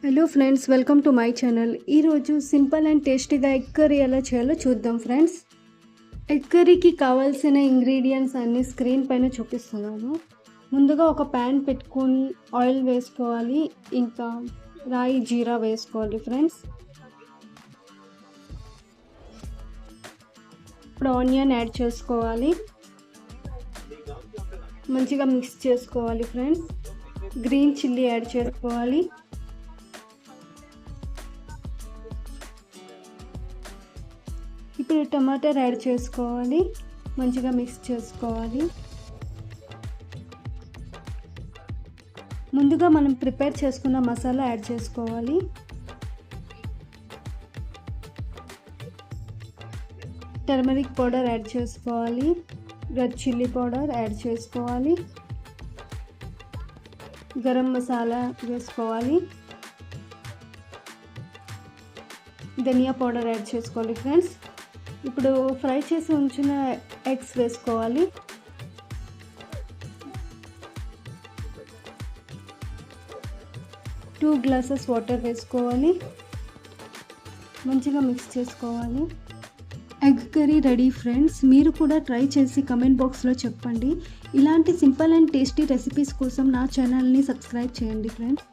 Hello friends, welcome to my channel. ఈరోజు simple and టేస్టీగా egg curry ఎలా చేయాలో చూద్దాం ఫ్రెండ్స్. ఎగ్ కర్రీకి కావాల్సిన ఇంగ్రీడియంట్స్ అన్నీ స్క్రీన్ పైన చూపిస్తున్నాను. ముందుగా ఒక ప్యాన్ పెట్టుకొని ఆయిల్ వేసుకోవాలి, ఇంకా రాయి జీరా వేసుకోవాలి ఫ్రెండ్స్. ఇప్పుడు ఆనియన్ యాడ్ చేసుకోవాలి, మంచిగా మిక్స్ చేసుకోవాలి ఫ్రెండ్స్. గ్రీన్ చిల్లీ యాడ్ చేసుకోవాలి, ఇప్పుడు టమాటర్ యాడ్ చేసుకోవాలి, మంచిగా మిక్స్ చేసుకోవాలి. ముందుగా మనం ప్రిపేర్ చేసుకున్న మసాలా యాడ్ చేసుకోవాలి. టర్మరిక్ పౌడర్ యాడ్ చేసుకోవాలి, రెడ్ చిల్లీ పౌడర్ యాడ్ చేసుకోవాలి, గరం మసాలా వేసుకోవాలి, ధనియా పౌడర్ యాడ్ చేసుకోవాలి ఫ్రెండ్స్. ఇప్పుడు ఫ్రై చేసి ఉంచిన ఎగ్స్ వేసుకోవాలి. టూ గ్లాసెస్ వాటర్ వేసుకోవాలి, మంచిగా మిక్స్ చేసుకోవాలి. Egg curry ready friends. మీరు కూడా ట్రై చేసి కమెంట్ బాక్స్లో చెప్పండి. ఇలాంటి సింపుల్ అండ్ టేస్టీ రెసిపీస్ కోసం నా ఛానల్ని సబ్స్క్రైబ్ చేయండి ఫ్రెండ్స్.